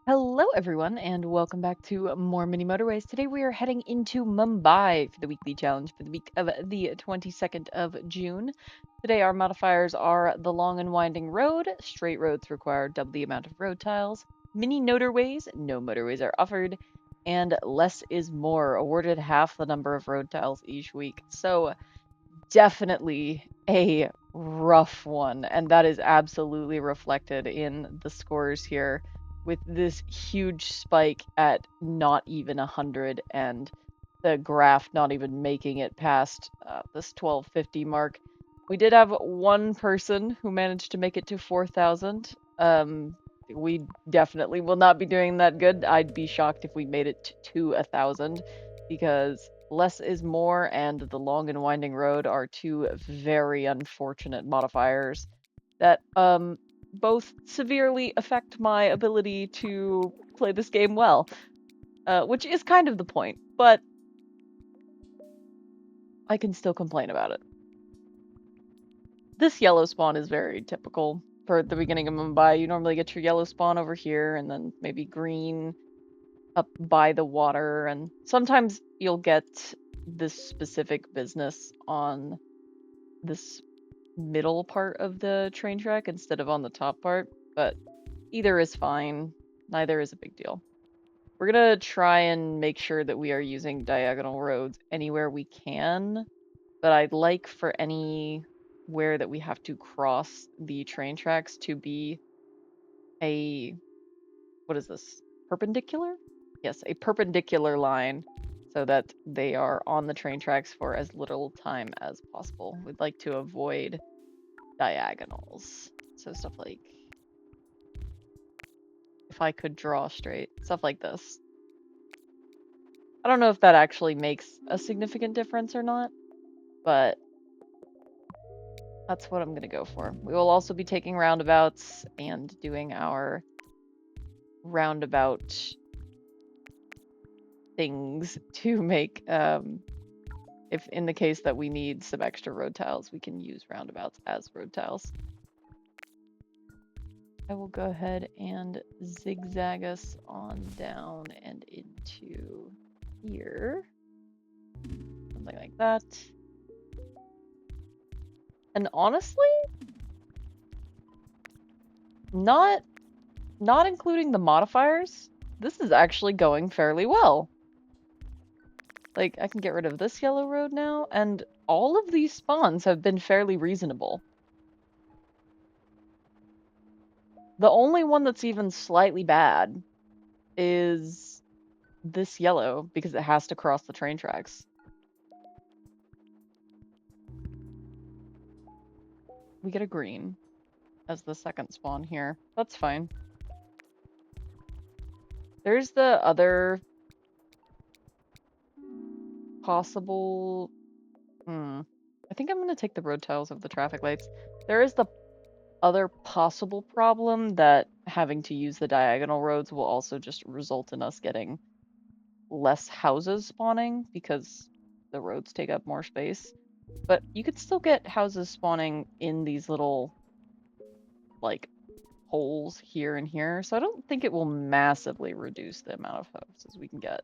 Hello, everyone, and welcome back to more Mini Motorways. Today we are heading into Mumbai for the weekly challenge for the week of the 22nd of June. Today our modifiers are the long and winding road, straight roads require double the amount of road tiles, mini motorways, no motorways are offered, and less is more, awarded half the number of road tiles each week. So definitely a rough one, and that is absolutely reflected in the scores here with this huge spike at not even 100 and the graph not even making it past this 1250 mark. We did have one person who managed to make it to 4,000. We definitely will not be doing that good. I'd be shocked if we made it to 1,000 because less is more and the long and winding road are two very unfortunate modifiers that both severely affect my ability to play this game well, which is kind of the point, but I can still complain about it. This yellow spawn is very typical for the beginning of Mumbai. You normally get your yellow spawn over here and then maybe green up by the water, and sometimes you'll get this specific business on this middle part of the train track instead of on the top part, but either is fine. Neither is a big deal. We're gonna try and make sure that we are using diagonal roads anywhere we can, but I'd like for anywhere that we have to cross the train tracks to be a, what is this, perpendicular? Yes, a perpendicular line so that they are on the train tracks for as little time as possible. We'd like to avoid diagonals. So stuff like, if I could draw straight, stuff like this. I don't know if that actually makes a significant difference or not, but that's what I'm going to go for. We will also be taking roundabouts and doing our roundabout things to make, if in the case that we need some extra road tiles, we can use roundabouts as road tiles. I will go ahead and zigzag us on down and into here. Something like that. And honestly, not including the modifiers, this is actually going fairly well. Like, I can get rid of this yellow road now, and all of these spawns have been fairly reasonable. The only one that's even slightly bad is this yellow, because it has to cross the train tracks. We get a green as the second spawn here. That's fine. There's the other possible... I think I'm going to take the road tiles of the traffic lights. There is the other possible problem that having to use the diagonal roads will also just result in us getting less houses spawning because the roads take up more space. But you could still get houses spawning in these little, like, holes here and here, so I don't think it will massively reduce the amount of houses we can get.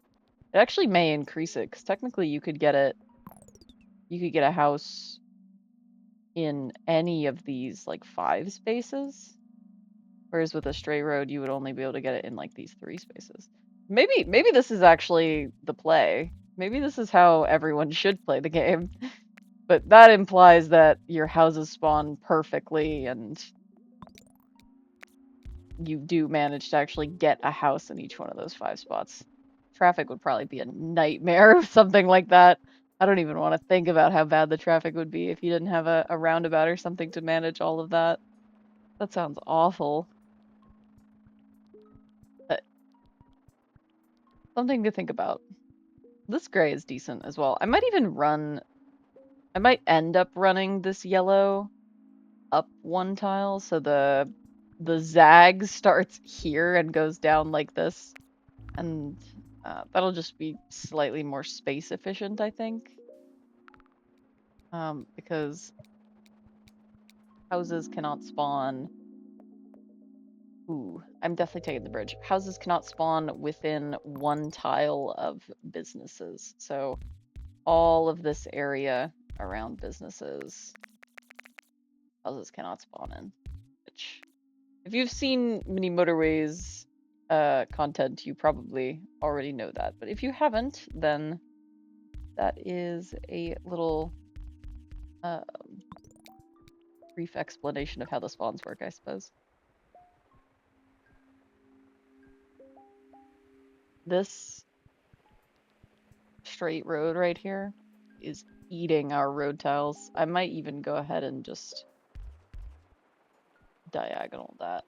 It actually may increase it, because technically you could get a house in any of these, like, 5 spaces, whereas with a straight road you would only be able to get it in, like, these 3 spaces. Maybe this is actually the play. Maybe this is how everyone should play the game. But that implies that your houses spawn perfectly and you do manage to actually get a house in each one of those 5 spots. Traffic would probably be a nightmare of something like that. I don't even want to think about how bad the traffic would be if you didn't have a roundabout or something to manage all of that. That sounds awful. But something to think about. This gray is decent as well. I might end up running this yellow up one tile, so the zag starts here and goes down like this, and that'll just be slightly more space efficient, I think, because houses cannot spawn Ooh, I'm definitely taking the bridge. Houses cannot spawn within one tile of businesses. So all of this area around businesses, houses cannot spawn in. Which, if you've seen mini motorways content, you probably already know that. But if you haven't, then that is a little brief explanation of how the spawns work, I suppose. This straight road right here is eating our road tiles. I might even go ahead and just diagonal that,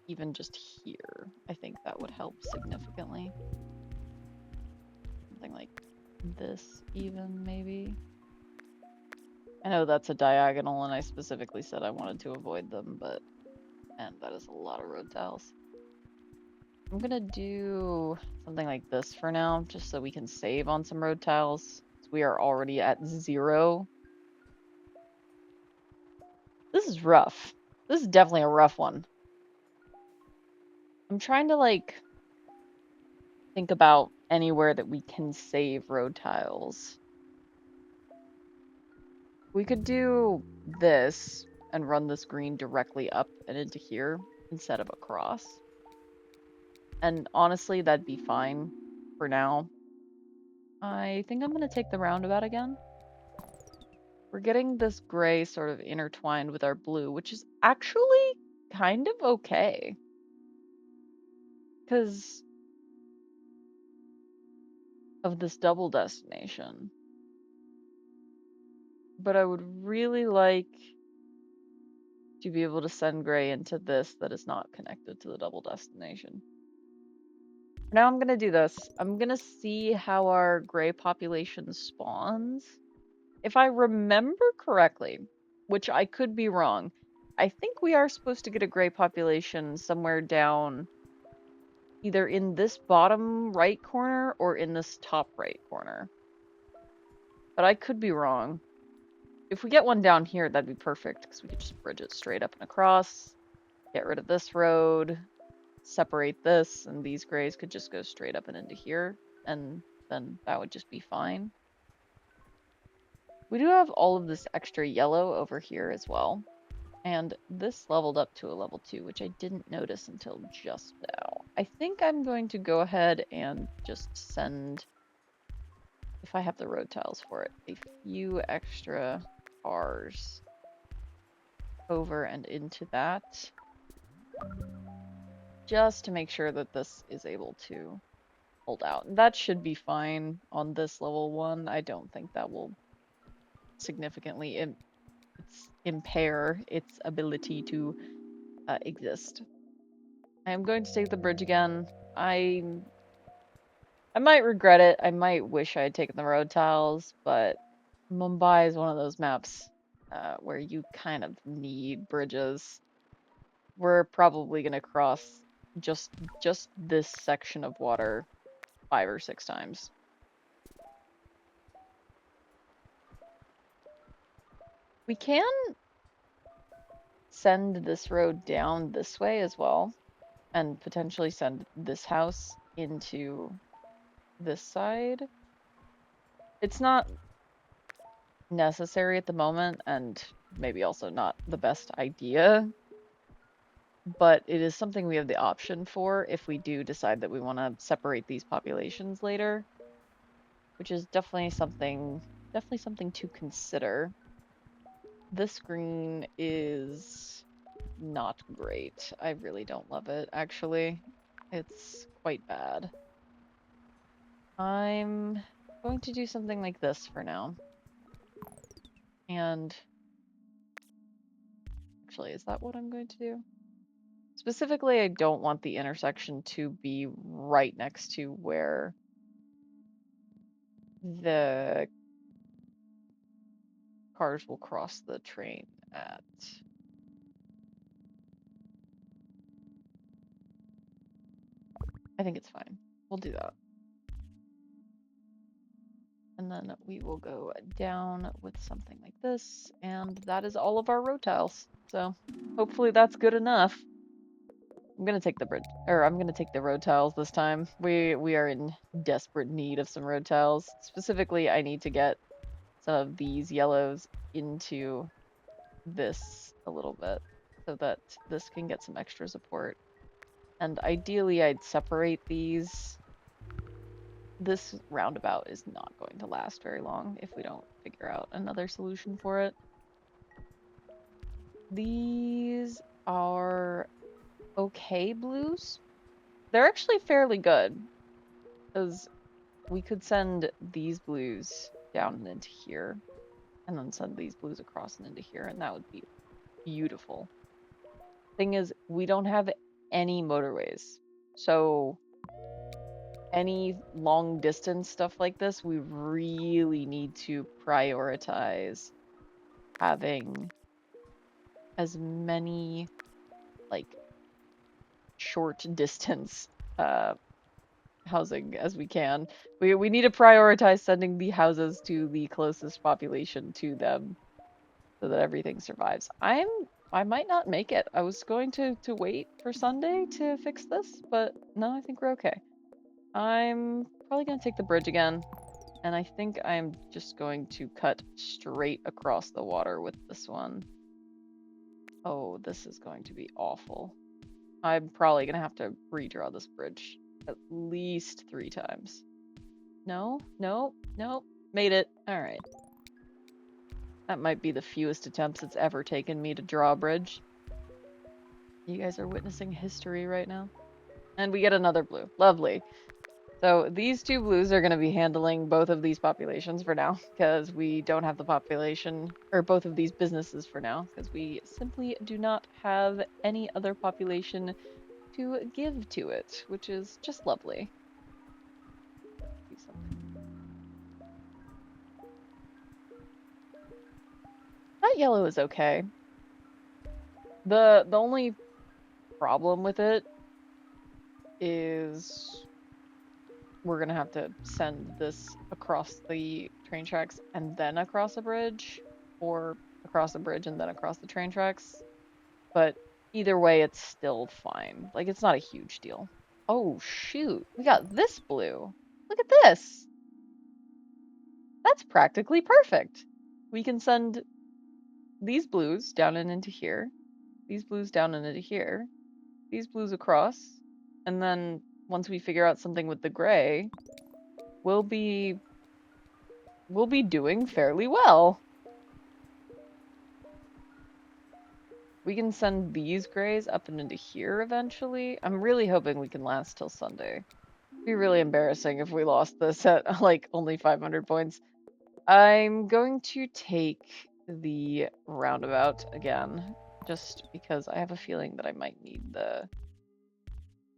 even just here. I think that would help significantly. Something like this even, maybe. I know that's a diagonal and I specifically said I wanted to avoid them, but man, that is a lot of road tiles. I'm gonna do something like this for now, just so we can save on some road tiles. We are already at 0. This is rough. This is definitely a rough one. I'm trying to like think about anywhere that we can save road tiles. We could do this and run this green directly up and into here instead of across. And honestly, that'd be fine for now. I think I'm gonna take the roundabout again. We're getting this gray sort of intertwined with our blue, which is actually kind of okay. Because of this double destination. But I would really like to be able to send gray into this that is not connected to the double destination. Now I'm gonna do this. I'm gonna see how our gray population spawns. If I remember correctly, which I could be wrong, I think we are supposed to get a gray population somewhere down either in this bottom right corner or in this top right corner. But I could be wrong. If we get one down here, that'd be perfect because we could just bridge it straight up and across, get rid of this road, separate this, and these grays could just go straight up and into here, and then that would just be fine. We do have all of this extra yellow over here as well, and this leveled up to a level 2, which I didn't notice until just now. I think I'm going to go ahead and just send, if I have the road tiles for it, a few extra cars over and into that, just to make sure that this is able to hold out. And that should be fine on this level 1. I don't think that will significantly impair its ability to exist. I am going to take the bridge again. I might regret it. I might wish I had taken the road tiles, but Mumbai is one of those maps where you kind of need bridges. We're probably gonna cross just this section of water 5 or 6 times. We can send this road down this way as well, and potentially send this house into this side. It's not necessary at the moment, and maybe also not the best idea, but it is something we have the option for if we do decide that we want to separate these populations later, which is definitely something to consider. This green is not great. I really don't love it, actually. It's quite bad. I'm going to do something like this for now. And actually, is that what I'm going to do? Specifically, I don't want the intersection to be right next to where the cars will cross the train at. I think it's fine. We'll do that. And then we will go down with something like this, and that is all of our road tiles. So hopefully that's good enough. I'm gonna take the bridge, or I'm gonna take the road tiles this time. We are in desperate need of some road tiles. Specifically, I need to get some of these yellows into this a little bit so that this can get some extra support. And ideally, I'd separate these. This roundabout is not going to last very long if we don't figure out another solution for it. These are okay blues. They're actually fairly good because we could send these blues down and into here and then send these blues across and into here, and that would be beautiful. Thing is, we don't have any motorways. So any long distance stuff like this, we really need to prioritize having as many like short distance housing as we can. We need to prioritize sending the houses to the closest population to them so that everything survives. I might not make it. I was going to wait for Sunday to fix this, but no, I think we're okay. I'm probably gonna take the bridge again, and I think I'm just going to cut straight across the water with this one. Oh, this is going to be awful. I'm probably gonna have to redraw this bridge at least 3 times. No, no, no, made it. All right. That might be the fewest attempts it's ever taken me to draw a bridge. You guys are witnessing history right now. And we get another blue. Lovely. So these 2 blues are going to be handling both of these populations for now, because we don't have the population, or both of these businesses for now, because we simply do not have any other population to give to it, which is just lovely. Do something. That yellow is okay. The only problem with it is we're gonna have to send this across the train tracks and then across a bridge, or across a bridge and then across the train tracks. But either way, it's still fine. Like, it's not a huge deal. Oh, shoot. We got this blue. Look at this. That's practically perfect. We can send these blues down and into here, these blues down and into here, these blues across, and then once we figure out something with the gray, we'll be doing fairly well. We can send these grays up and into here eventually. I'm really hoping we can last till Sunday. It'd be really embarrassing if we lost this at like only 500 points. I'm going to take the roundabout again, just because I have a feeling that I might need the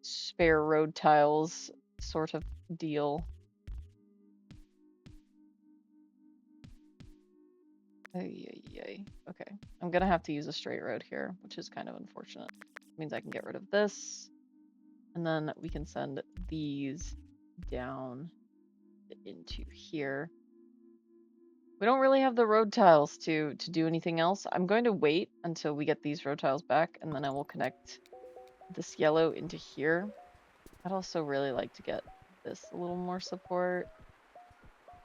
spare road tiles sort of deal. Okay, I'm gonna have to use a straight road here, which is kind of unfortunate. It means I can get rid of this, and then we can send these down into here. We don't really have the road tiles to do anything else. I'm going to wait until we get these road tiles back, and then I will connect this yellow into here. I'd also really like to get this a little more support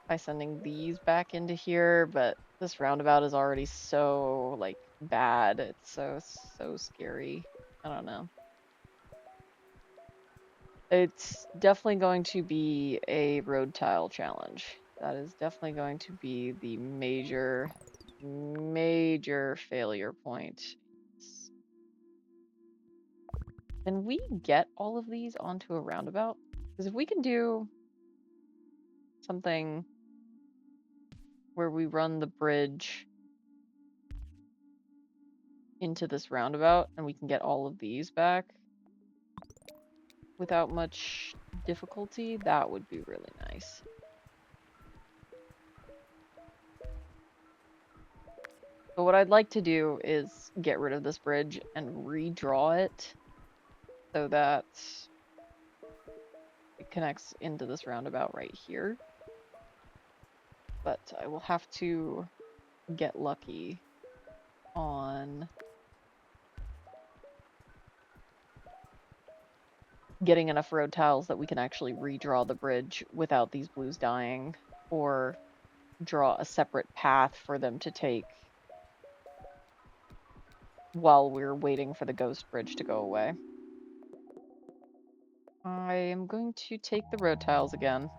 by sending these back into here, but this roundabout is already so, like, bad. It's so scary. I don't know. It's definitely going to be a road tile challenge. That is definitely going to be the major failure point. Can we get all of these onto a roundabout? Because if we can do something where we run the bridge into this roundabout and we can get all of these back without much difficulty, that would be really nice. But what I'd like to do is get rid of this bridge and redraw it so that it connects into this roundabout right here. But I will have to get lucky on getting enough road tiles that we can actually redraw the bridge without these blues dying, or draw a separate path for them to take while we're waiting for the ghost bridge to go away. I am going to take the road tiles again.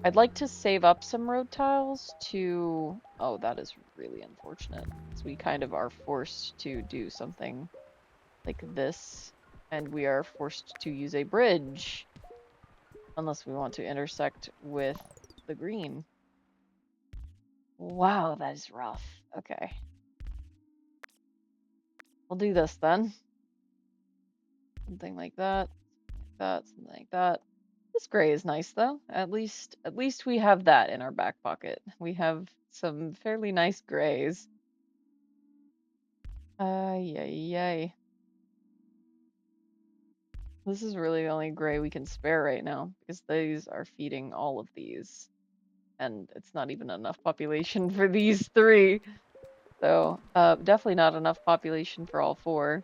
I'd like to save up some road tiles to... Oh, that is really unfortunate. So we kind of are forced to do something like this, and we are forced to use a bridge unless we want to intersect with the green. Wow, that is rough. Okay. We'll do this then. Something like that, something like that. This gray is nice though. At least we have that in our back pocket. We have some fairly nice grays. Yay. This is really the only gray we can spare right now because these are feeding all of these. And it's not even enough population for these three. So, definitely not enough population for all four.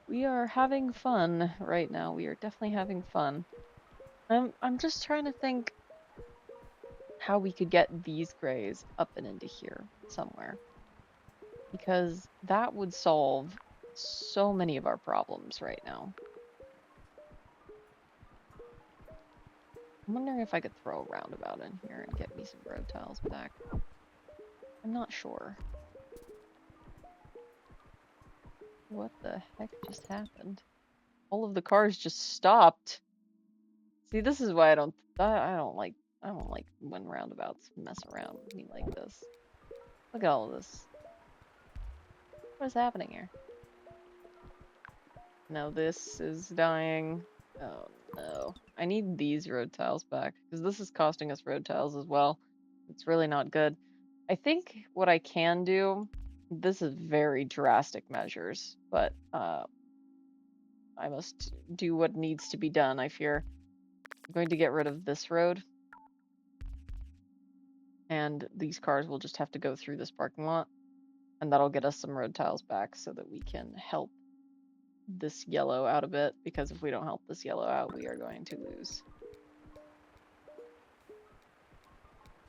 We are having fun right now. We are definitely having fun. I'm just trying to think how we could get these grays up and into here somewhere. Because that would solve so many of our problems right now. I'm wondering if I could throw a roundabout in here and get me some road tiles back. I'm not sure. What the heck just happened? All of the cars just stopped. See, this is why I don't like when roundabouts mess around with me like this. Look at all of this. What is happening here? No, this is dying. Oh no. I need these road tiles back because this is costing us road tiles as well. It's really not good. I think what I can do, this is very drastic measures, but I must do what needs to be done, I fear. I'm going to get rid of this road. And these cars will just have to go through this parking lot. And that'll get us some road tiles back so that we can help this yellow out a bit. Because if we don't help this yellow out, we are going to lose.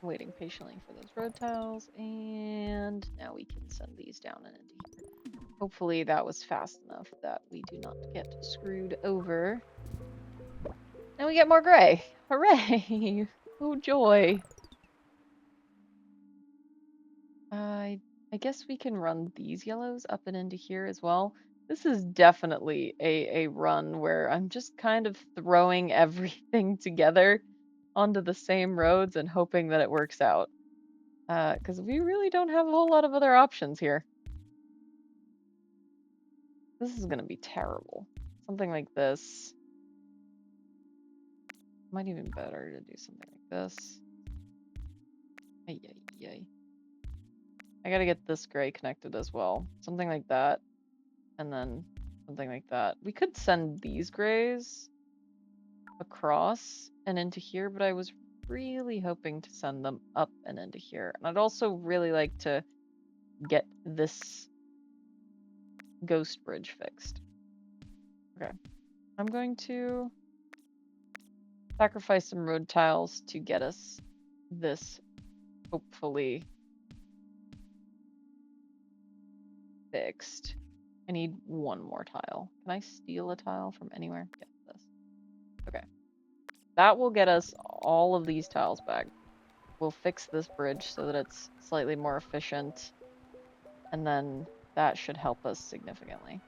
Waiting patiently for those road tiles. And now we can send these down and into here. Hopefully that was fast enough that we do not get screwed over. And we get more gray. Hooray! Oh joy. I guess we can run these yellows up and into here as well. This is definitely a run where I'm just kind of throwing everything together onto the same roads and hoping that it works out. Because we really don't have a whole lot of other options here. This is going to be terrible. Something like this. Might even better to do something like this. Ay. I gotta get this gray connected as well. Something like that. And then something like that. We could send these grays across and into here, but I was really hoping to send them up and into here. And I'd also really like to get this ghost bridge fixed. Okay. I'm going to sacrifice some road tiles to get us this hopefully fixed. I need one more tile. Can I steal a tile from anywhere? Get this. Okay. That will get us all of these tiles back. We'll fix this bridge so that it's slightly more efficient. And then that should help us significantly.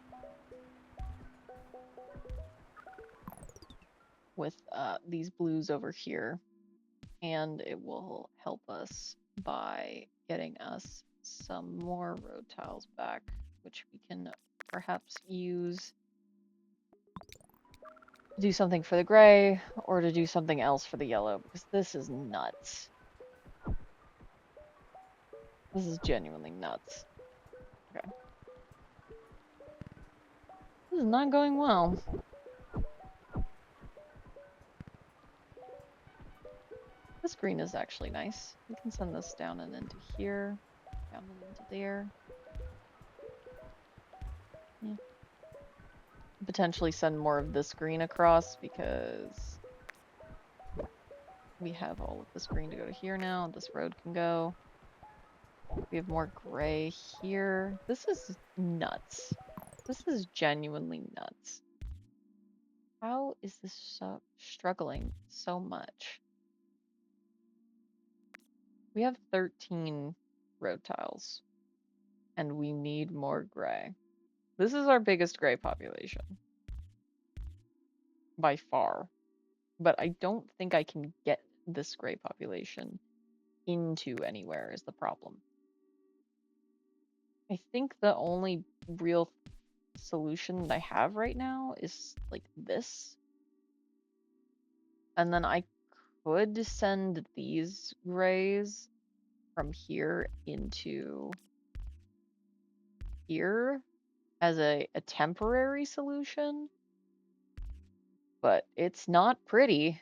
With these blues over here. And it will help us by getting us some more road tiles back, which we can perhaps use to do something for the gray or to do something else for the yellow, because this is nuts. This is genuinely nuts. Okay. This is not going well. This green is actually nice. We can send this down and into here, down and into there. Yeah. potentially send more of this green across because we have all of this green to go to here now. This road can go. We have more gray here. This is nuts. This is genuinely nuts. How is this struggling so much? We have 13 road tiles, and we need more gray. This is our biggest gray population by far, but I don't think I can get this gray population into anywhere is the problem. I think the only real solution that I have right now is like this. And then I could send these grays from here into here as a temporary solution, but it's not pretty.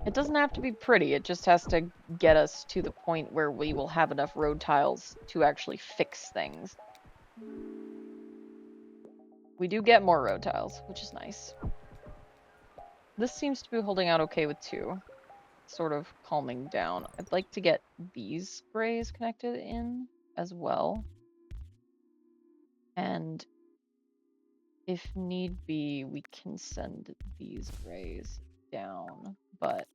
It doesn't have to be pretty, it just has to get us to the point where we will have enough road tiles to actually fix things. We do get more road tiles, which is nice. This seems to be holding out okay with 2. Sort of calming down. I'd like to get these grays connected in as well. And if need be, we can send these grays down, but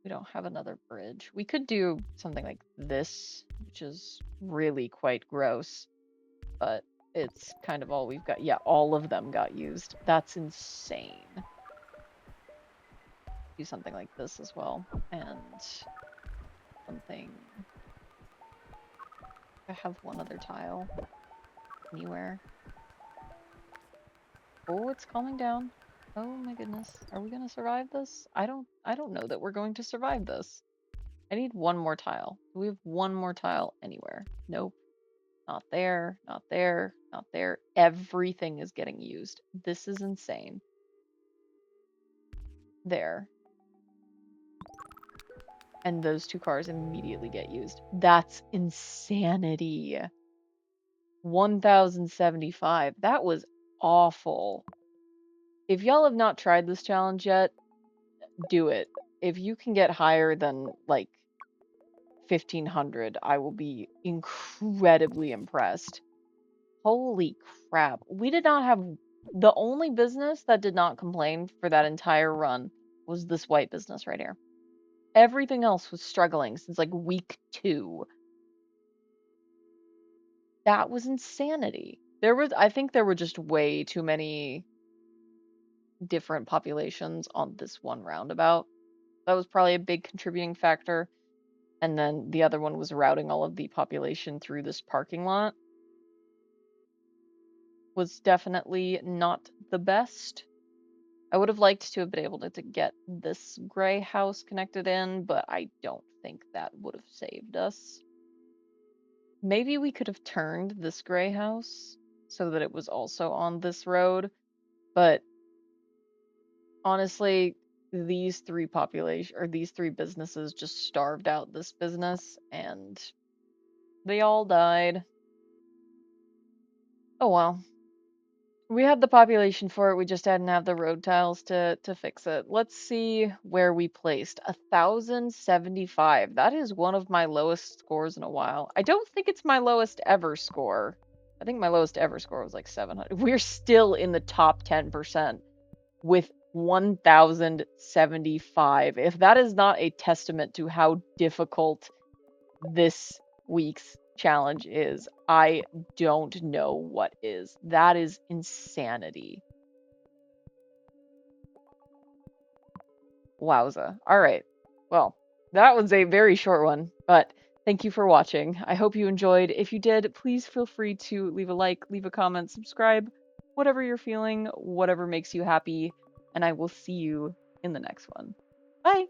we don't have another bridge. We could do something like this, which is really quite gross, but it's kind of all we've got. Yeah, all of them got used. That's insane. Do something like this as well, and something. I have one other tile anywhere. Oh, it's calming down. Oh my goodness. Are we gonna survive this? I don't know that we're going to survive this. I need one more tile. Do we have one more tile anywhere? Nope. Not there, not there, not there. Everything is getting used. This is insane. There. And those 2 cars immediately get used. That's insanity. 1075. That was awful. If y'all have not tried this challenge yet, do it. If you can get higher than like 1500, I will be incredibly impressed. Holy crap. We did not have the only business that did not complain for that entire run was this white business right here. Everything else was struggling since like week 2. That was insanity. I think there were just way too many different populations on this one roundabout. That was probably a big contributing factor. And then the other one was routing all of the population through this parking lot. Was definitely not the best. I would have liked to have been able to get this gray house connected in, but I don't think that would have saved us. Maybe we could have turned this gray house so that it was also on this road, but honestly, these 3 businesses just starved out this business and they all died. Oh well. We had the population for it, we just didn't have the road tiles to fix it. Let's see where we placed. 1075. That is one of my lowest scores in a while. I don't think it's my lowest ever score. I think my lowest ever score was like 700. We're still in the top 10% with 1075. If that is not a testament to how difficult this week's challenge is, I don't know what is. That is insanity. Wowza. All right. Well, that was a very short one, but thank you for watching. I hope you enjoyed. If you did, please feel free to leave a like, leave a comment, subscribe, whatever you're feeling, whatever makes you happy, and I will see you in the next one. Bye!